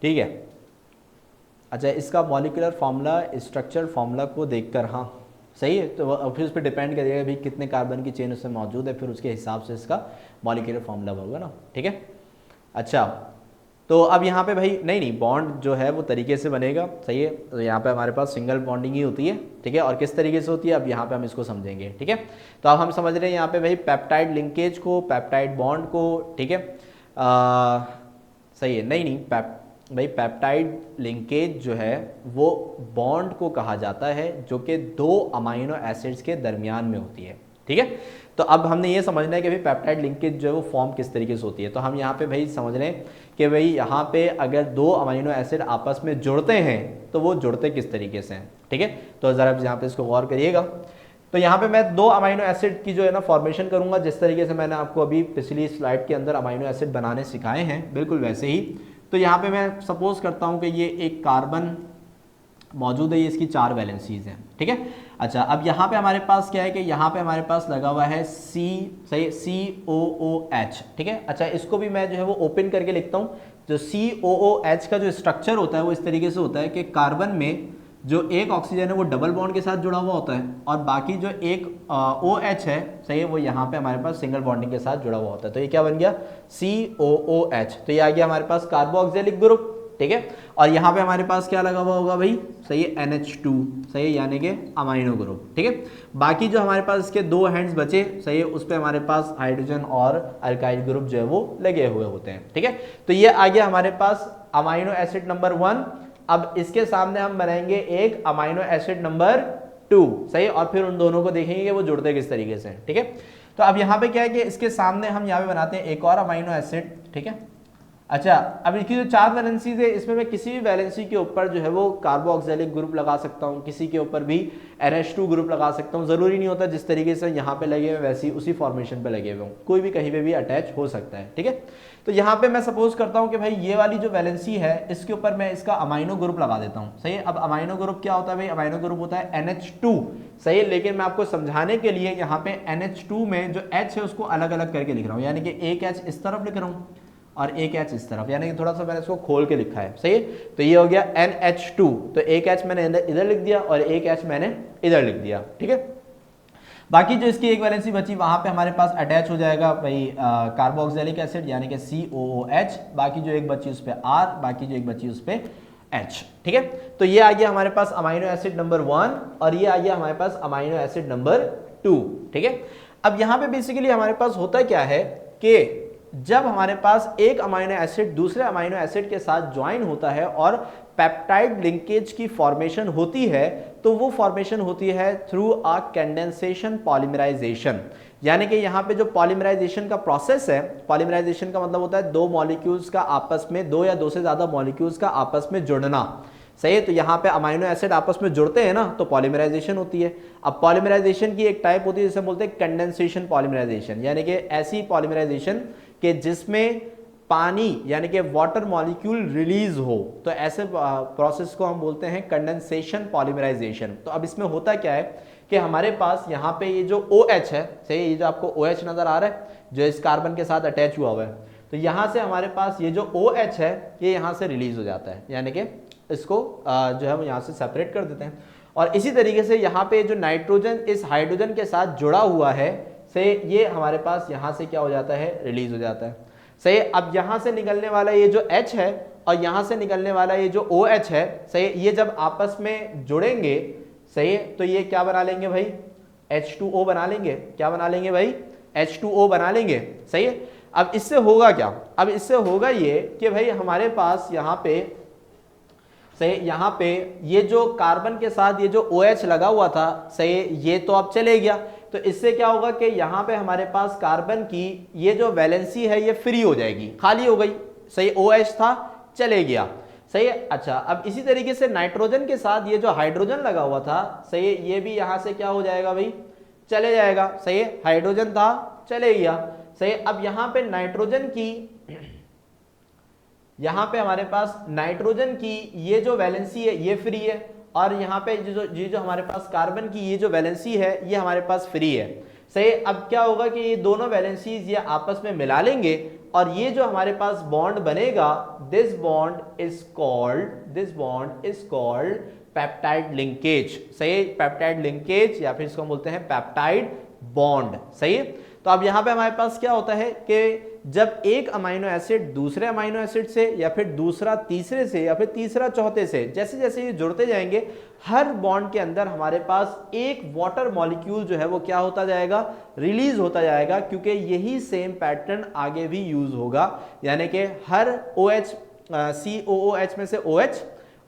ठीक है। अच्छा, इसका मॉलिक्यूलर फार्मूला स्ट्रक्चर फार्मूला को देखकर, हाँ सही है, तो फिर उस पर डिपेंड करेगा भाई कितने कार्बन की चेन उसमें मौजूद है, फिर उसके हिसाब से इसका मॉलिक्यूलर फार्मूला होगा ना। ठीक है। अच्छा, तो अब यहाँ पे भाई नहीं बॉन्ड जो है वो तरीके से बनेगा, सही है। तो यहाँ पे हमारे पास सिंगल बॉन्डिंग ही होती है, ठीक है। और किस तरीके से होती है अब यहाँ पे हम इसको समझेंगे, ठीक है। तो अब हम समझ रहे हैं यहाँ पे भाई पेप्टाइड लिंकेज को, पेप्टाइड बॉन्ड को, ठीक है। सही है, नहीं भाई पेप्टाइड लिंकेज जो है वो बॉन्ड को कहा जाता है जो कि दो अमाइनो एसिड्स के दरमियान में होती है, ठीक है। तो अब हमने ये समझना है कि भाई पेप्टाइड लिंकेज जो है वो फॉर्म किस तरीके से होती है। तो हम यहाँ पे भाई समझ रहे हैं कि भाई यहाँ पे अगर दो अमीनो एसिड आपस में जुड़ते हैं तो वो जुड़ते किस तरीके से हैं, ठीक है। तो ज़रा यहाँ पे इसको गौर करिएगा। तो यहाँ पे मैं दो अमीनो एसिड की जो है ना फॉर्मेशन करूँगा, जिस तरीके से मैंने आपको अभी पिछली स्लाइड के अंदर अमीनो एसिड बनाने सिखाए हैं, बिल्कुल वैसे ही। तो यहाँ पे मैं सपोज करता हूँ कि ये एक कार्बन मौजूद है, ये इसकी 4 वैलेंसीज हैं, ठीक है। अच्छा, अब यहाँ पे हमारे पास क्या है कि यहाँ पे हमारे पास लगा हुआ है सी, सही, COOH, ठीक है। अच्छा, इसको भी मैं जो है वो ओपन करके लिखता हूँ। जो COOH का जो स्ट्रक्चर होता है वो इस तरीके से होता है कि कार्बन में जो एक ऑक्सीजन है वो डबल बॉन्ड के साथ जुड़ा हुआ होता है और बाकी जो एक OH है, सही है, वो यहाँ पे हमारे पास सिंगल बॉन्डिंग के साथ जुड़ा हुआ होता है। तो ये क्या बन गया, COOH। तो ये आ गया हमारे पास कार्बोक्सिलिक ग्रुप, ठीक है। और यहाँ पे हमारे पास क्या लगा हुआ होगा भाई, सही है, NH2, सही है, यानी कि अमाइनो ग्रुप, ठीक है। बाकी जो हमारे पास इसके 2 हैंड्स बचे, सही है, उस पर हमारे पास हाइड्रोजन और अल्काइल ग्रुप जो है वो लगे हुए होते हैं, ठीक है। तो ये आ गया हमारे पास अमाइनो एसिड नंबर 1। अब इसके सामने हम बनाएंगे एक अमाइनो एसिड नंबर 2, सही है, और फिर उन दोनों को देखेंगे कि वो जुड़ते किस तरीके से, ठीक है। तो अब यहाँ पे क्या है कि इसके सामने हम यहाँ पे बनाते हैं एक और अमाइनो एसिड, ठीक है। अच्छा, अब इसकी जो 4 वैलेंसीज है, इसमें मैं किसी भी वैलेंसी के ऊपर जो है वो कार्बोक्सिलिक ग्रुप लगा सकता हूँ, किसी के ऊपर भी NH2 ग्रुप लगा सकता हूँ। जरूरी नहीं होता जिस तरीके से यहाँ पे लगे हुए वैसे ही उसी फॉर्मेशन पे लगे हुए हों, कोई भी कहीं पे भी अटैच हो सकता है, ठीक है। तो यहाँ पे मैं सपोज करता हूँ कि भाई ये वाली जो वैलेंसी है इसके ऊपर मैं इसका अमाइनो ग्रुप लगा देता हूँ, सही है। अब अमाइनो ग्रुप क्या होता है भाई, अमाइनो ग्रुप होता है NH2, सही है। लेकिन मैं आपको समझाने के लिए यहाँ पे NH2 में जो H है उसको अलग अलग करके लिख रहा हूँ, यानी कि एक H इस तरफ लिख रहा हूँ और एक H इस तरफ, यानी कि थोड़ा सा मैंने इसको खोल के लिखा है, सही है। तो ये हो गया NH2, तो एक H मैंने इधर लिख दिया और एक H मैंने इधर लिख दिया, ठीक है। बाकी जो इसकी एक वैलेंसी बची वहां पे हमारे पास अटैच हो जाएगा भाई कार्बोक्सिलिक एसिड यानी कि COOH, बाकी जो एक बची उस पर R, बाकी जो एक बची उस पर H, ठीक है। तो ये आ गया हमारे पास अमाइनो एसिड नंबर 1 और ये आ गया हमारे पास अमाइनो एसिड नंबर 2, ठीक है। अब यहाँ पे बेसिकली हमारे पास होता क्या है कि जब हमारे पास एक अमाइनो एसिड दूसरे अमाइनो एसिड के साथ ज्वाइन होता है और पेप्टाइड लिंकेज की फॉर्मेशन होती है, तो वो फॉर्मेशन होती है थ्रू अ कंडेंसेशन पॉलीमराइजेशन। यानी कि यहाँ पे जो पॉलीमराइजेशन का प्रोसेस है, पॉलीमराइजेशन का मतलब होता है दो मॉलिक्यूल्स का आपस में, दो या दो से ज्यादा मॉलिक्यूल्स का आपस में जुड़ना, सही है। तो यहाँ पे अमाइनो एसिड आपस में जुड़ते हैं ना, तो पॉलीमराइजेशन होती है। अब पॉलीमराइजेशन की एक टाइप होती है जिसे बोलते हैं कंडेंसेशन पॉलीमराइजेशन, यानी कि ऐसी पॉलीमराइजेशन कि जिसमें पानी यानी कि वाटर मॉलिक्यूल रिलीज हो, तो ऐसे प्रोसेस को हम बोलते हैं कंडेंसेशन पॉलीमराइजेशन। तो अब इसमें होता क्या है कि हमारे पास यहाँ पे ये जो OH है, सही, ये जो आपको OH नजर आ रहा है जो इस कार्बन के साथ अटैच हुआ हुआ है, तो यहाँ से हमारे पास ये जो OH है ये यहाँ से रिलीज हो जाता है, यानी कि इसको जो है वो यहाँ से सेपरेट कर देते हैं। और इसी तरीके से यहाँ पे जो नाइट्रोजन इस हाइड्रोजन के साथ जुड़ा हुआ है, से ये हमारे पास यहाँ से क्या हो जाता है, रिलीज हो जाता है, सही। अब यहाँ से निकलने वाला ये जो H है और यहाँ से निकलने वाला ये जो OH है, सही, ये जब आपस में जुड़ेंगे, सही, तो ये क्या बना लेंगे भाई, H2O बना लेंगे। क्या बना लेंगे भाई, H2O बना लेंगे, सही है। अब इससे होगा क्या, अब इससे होगा ये कि भाई हमारे पास यहाँ पे, सही, यहाँ पे ये जो कार्बन के साथ ये जो OH लगा हुआ था, सही, ये तो अब चले गया। तो इससे क्या होगा कि यहाँ पे हमारे पास कार्बन की ये जो वैलेंसी है ये फ्री हो जाएगी, खाली हो गई, सही, OH था चले गया, सही है। अच्छा, अब इसी तरीके से नाइट्रोजन के साथ ये जो हाइड्रोजन लगा हुआ था, सही, ये भी यहाँ से क्या हो जाएगा भाई, चले जाएगा, सही है, हाइड्रोजन था चले गया, सही। अब यहाँ पे नाइट्रोजन की, यहाँ पे हमारे पास नाइट्रोजन की ये जो वैलेंसी है ये फ्री है और यहाँ पे जो हमारे पास कार्बन की ये जो वैलेंसी है ये हमारे पास फ्री है, सही। अब क्या होगा कि ये दोनों वैलेंसीज ये आपस में मिला लेंगे और ये जो हमारे पास बॉन्ड बनेगा, this bond is called peptide linkage. सही, पेप्टाइड लिंकेज या फिर इसको हम बोलते हैं पेप्टाइड बॉन्ड। सही। तो अब यहां पे हमारे पास क्या होता है कि जब एक अमाइनो एसिड दूसरे अमाइनो एसिड से या फिर दूसरा तीसरे से या फिर तीसरा चौथे से जैसे जैसे ये जुड़ते जाएंगे, हर बॉन्ड के अंदर हमारे पास एक वाटर मॉलिक्यूल जो है वो क्या होता जाएगा, रिलीज होता जाएगा, क्योंकि यही सेम पैटर्न आगे भी यूज होगा। यानी कि हर OH COOH में से OH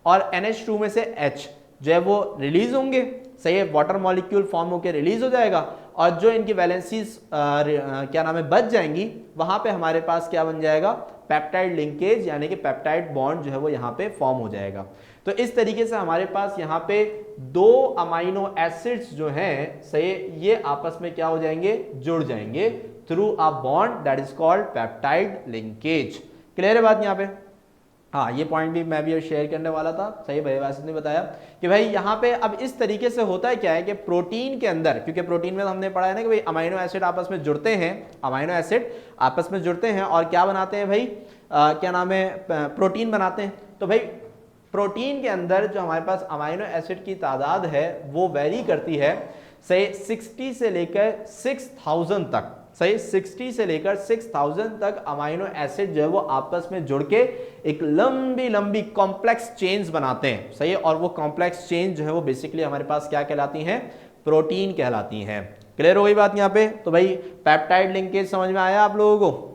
और NH2 में से H जो है वो रिलीज होंगे। सही है, वाटर मॉलिक्यूल फॉर्म होकर रिलीज हो जाएगा और जो इनकी वैलेंसीज क्या नाम है बच जाएंगी, वहां पे हमारे पास क्या बन जाएगा, पेप्टाइड लिंकेज यानी कि पेप्टाइड बॉन्ड जो है वो यहाँ पे फॉर्म हो जाएगा। तो इस तरीके से हमारे पास यहाँ पे दो अमाइनो एसिड्स जो हैं, सही, ये आपस में क्या हो जाएंगे, जुड़ जाएंगे through a bond that is called peptide linkage. Clear है बात यहाँ पे? हाँ, ये पॉइंट भी मैं भी शेयर करने वाला था। सही भाई वासिफ ने बताया कि भाई यहाँ पे अब इस तरीके से होता है क्या है कि प्रोटीन के अंदर, क्योंकि प्रोटीन में हमने पढ़ा है ना कि भाई अमाइनो एसिड आपस में जुड़ते हैं, अमाइनो एसिड आपस में जुड़ते हैं और क्या बनाते हैं भाई, क्या नाम है, प्रोटीन बनाते हैं। तो भाई प्रोटीन के अंदर जो हमारे पास अमाइनो एसिड की तादाद है वो वेरी करती है, सही, 60 से लेकर 6000 तक। सही, 60 से लेकर 6000 तक अमाइनो एसिड जो है वो आपस में जुड़ के एक लंबी लंबी कॉम्प्लेक्स चेन्स बनाते हैं। सही है, और वो कॉम्प्लेक्स चेन जो है वो बेसिकली हमारे पास क्या कहलाती हैं, प्रोटीन कहलाती हैं। क्लियर हो गई बात यहाँ पे? तो भाई पेप्टाइड लिंकेज समझ में आया आप लोगों को?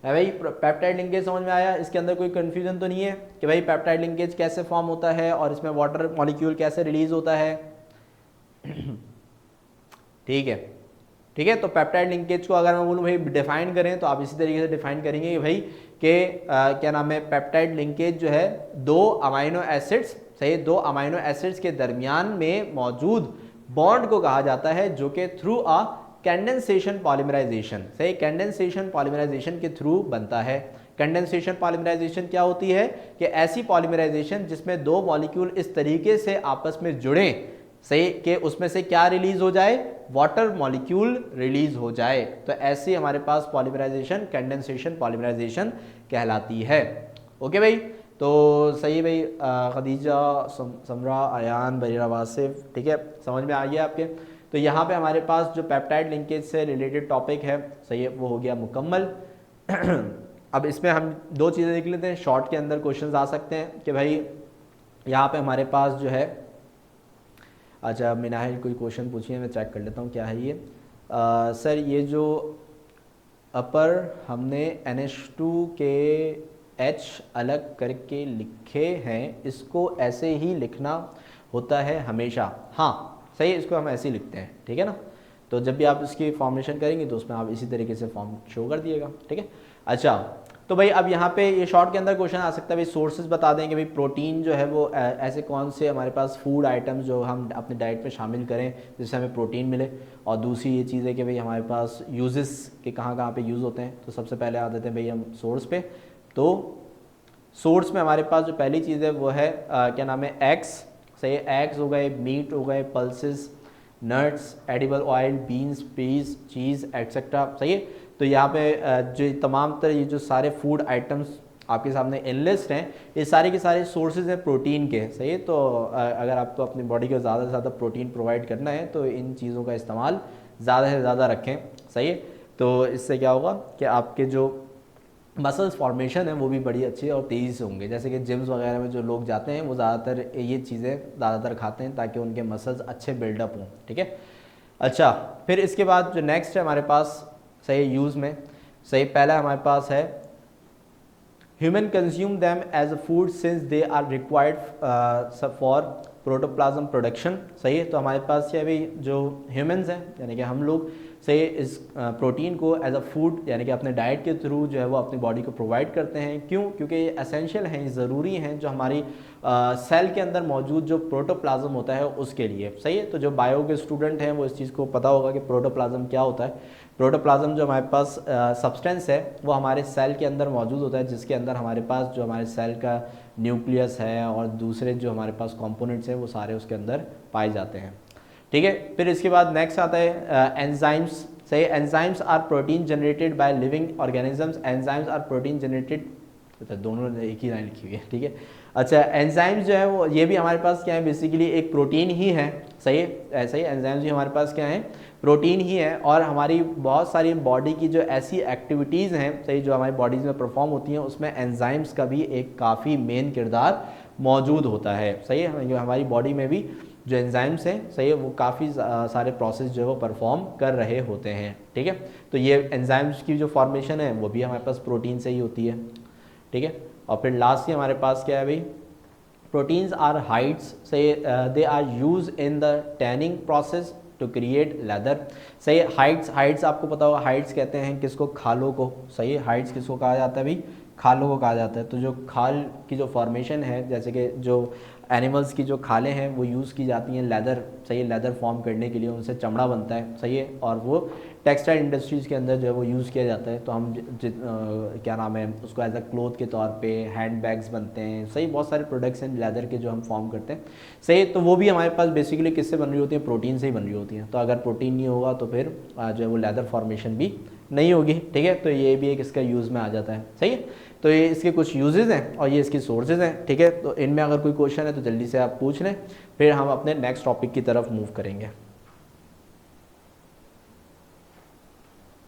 है भाई, पेप्टाइड लिंकेज समझ में आया? इसके अंदर कोई कंफ्यूजन तो नहीं है कि भाई पेप्टाइड लिंकेज कैसे फॉर्म होता है और इसमें वाटर मॉलिक्यूल कैसे रिलीज होता है? ठीक है, ठीक है। तो पेप्टाइड लिंकेज को अगर मैं बोलूँ भाई डिफाइन करें तो आप इसी तरीके से डिफाइन करेंगे कि भाई क्या नाम है, पेप्टाइड लिंकेज जो है दो अमाइनो एसिड्स, सही, दो अमाइनो एसिड्स के दरमियान में मौजूद बॉन्ड को कहा जाता है जो कि थ्रू अ कंडेंसेशन पॉलीमराइजेशन, सही, कंडेंसेशन पॉलीमराइजेशन के थ्रू बनता है। कंडेंसेशन पॉलीमराइजेशन क्या होती है कि ऐसी पॉलीमराइजेशन जिसमें दो मॉलिक्यूल इस तरीके से आपस में जुड़े, सही, कि उसमें से क्या रिलीज हो जाए, वाटर मॉलिक्यूल रिलीज हो जाए। तो ऐसे हमारे पास पॉलीमराइजेशन कंडेंसेशन पॉलीमराइजेशन कहलाती है। ओके भाई, तो सही भाई, खदीजा, समरा, आयान, बरीरा, वासिफ, ठीक है, समझ में आ गया आपके? तो यहाँ पे हमारे पास जो पेप्टाइड लिंकेज से रिलेटेड टॉपिक है, सही है, वो हो गया मुकम्मल। अब इसमें हम दो चीज़ें देख लेते हैं, शॉर्ट के अंदर क्वेश्चंस आ सकते हैं कि भाई यहाँ पे हमारे पास जो है, अच्छा मिनाहिल कोई क्वेश्चन पूछिए, मैं चेक कर लेता हूँ क्या है ये। सर ये जो अपर हमने NH2 के H अलग करके लिखे हैं, इसको ऐसे ही लिखना होता है हमेशा? हाँ सही, इसको हम ऐसे ही लिखते हैं, ठीक है ना। तो जब भी आप इसकी फॉर्मेशन करेंगे तो उसमें आप इसी तरीके से फॉर्म शो कर दिएगा, ठीक है। अच्छा, तो भाई अब यहाँ पे ये शॉर्ट के अंदर क्वेश्चन आ सकता है, भाई सोर्सेज बता देंगे, भाई प्रोटीन जो है वो ऐसे कौन से हमारे पास फूड आइटम्स जो हम अपने डाइट में शामिल करें जिससे हमें प्रोटीन मिले। और दूसरी ये चीज़ है कि भाई हमारे पास यूजेस के कहाँ कहाँ पे यूज़ होते हैं। तो सबसे पहले आ देते हैं भाई हम सोर्स पे। तो सोर्स में हमारे पास जो पहली चीज़ है वो है क्या नाम है, एग्स, सही, एग्स हो गए, मीट हो गए, pulses, nuts, edible oil, beans, peas, cheese etcetera, सही है। तो यहाँ पे जो तमाम तरह ये जो सारे फूड आइटम्स आपके सामने इनलिस्ट हैं, ये सारे के सारे सोर्सेज हैं प्रोटीन के, सही है। तो अगर आपको अपनी बॉडी को ज़्यादा से ज़्यादा प्रोटीन प्रोवाइड करना है तो इन चीज़ों का इस्तेमाल ज़्यादा से ज़्यादा रखें, सही है। तो इससे क्या होगा कि आपके जो मसल्स फॉर्मेशन है वो भी बड़ी अच्छी और तेज़ी से होंगे। जैसे कि जिम्स वगैरह में जो लोग जाते हैं वो ज़्यादातर ये चीज़ें ज़्यादातर खाते हैं ताकि उनके मसल्स अच्छे बिल्डअप हों, ठीक है। अच्छा, फिर इसके बाद जो नेक्स्ट है हमारे पास, सही, यूज़ में, सही, पहला हमारे पास है human consume them as a food since they are required for protoplasm production, सही है। तो हमारे पास ये अभी जो ह्यूमंस हैं यानी कि हम लोग, सही, इस प्रोटीन को एज अ फूड यानी कि अपने डाइट के थ्रू जो है वो अपनी बॉडी को प्रोवाइड करते हैं। क्यों? क्योंकि ये एसेंशियल हैं, ज़रूरी हैं जो हमारी सेल के अंदर मौजूद जो प्रोटोप्लाज्म होता है उसके लिए, सही है। तो जो बायो के स्टूडेंट हैं वो इस चीज़ को पता होगा कि प्रोटोप्लाज्म क्या होता है। प्रोटोप्लाज्म जो हमारे पास सब्सटेंस है वो हमारे सेल के अंदर मौजूद होता है, जिसके अंदर हमारे पास जो हमारे सेल का न्यूक्लियस है और दूसरे जो हमारे पास कंपोनेंट्स हैं वो सारे उसके अंदर पाए जाते हैं। ठीक है। फिर इसके बाद नेक्स्ट आता है एंजाइम्स। सही, enzymes are protein generated by living organisms, enzymes are protein generated, दोनों एक ही लाइन लिखी हुई है, ठीक है। अच्छा, एंजाइम्स जो है वो ये भी हमारे पास क्या है, बेसिकली एक प्रोटीन ही है। सही है, ऐसा ही एंजाइम्स भी हमारे पास क्या है, प्रोटीन ही है। और हमारी बहुत सारी बॉडी की जो ऐसी एक्टिविटीज़ हैं, सही, जो हमारी बॉडीज़ में परफॉर्म होती हैं, उसमें एंजाइम्स का भी एक काफ़ी मेन किरदार मौजूद होता है। सही है, हमारी बॉडी में भी जो एंजाइम्स हैं, सही है, वो काफ़ी सारे प्रोसेस जो है वो परफॉर्म कर रहे होते हैं। ठीक है, तो ये एंजाइम्स की जो फॉर्मेशन है वो भी हमारे पास प्रोटीन से ही होती है। ठीक है, और फिर लास्ट ही हमारे पास क्या है भाई, प्रोटीन्स आर हाइड्स, सही, they are use in the tanning process to create leather. सही, हाइड्स आपको पता होगा, हाइड्स कहते हैं किसको, खालों को। सही, हाइड्स किसको कहा जाता है भाई, खालों को कहा जाता है। तो जो खाल की जो फॉर्मेशन है, जैसे कि जो एनिमल्स की जो खालें हैं वो यूज़ की जाती हैं लेदर, सही है, लेदर फॉर्म करने के लिए, उनसे चमड़ा बनता है। सही है, और वो टेक्सटाइल इंडस्ट्रीज़ के अंदर जो है वो यूज़ किया जाता है। तो हम क्या नाम है उसको एज अ क्लोथ के तौर पे हैंड बैग्स बनते हैं। सही, बहुत सारे प्रोडक्ट्स हैं लेदर के जो हम फॉर्म करते हैं। सही, तो वो भी हमारे पास बेसिकली किससे बन रही होती है, प्रोटीन से ही बन रही होती हैं। तो अगर प्रोटीन नहीं होगा तो फिर जो है वो लेदर फॉर्मेशन भी नहीं होगी। ठीक है, तो ये भी एक इसका यूज़ में आ जाता है। सही है, तो ये इसके कुछ यूजेस हैं और ये इसकी सोर्सेज हैं। ठीक है, तो इनमें अगर कोई क्वेश्चन है तो जल्दी से आप पूछ लें, फिर हम अपने नेक्स्ट टॉपिक की तरफ मूव करेंगे।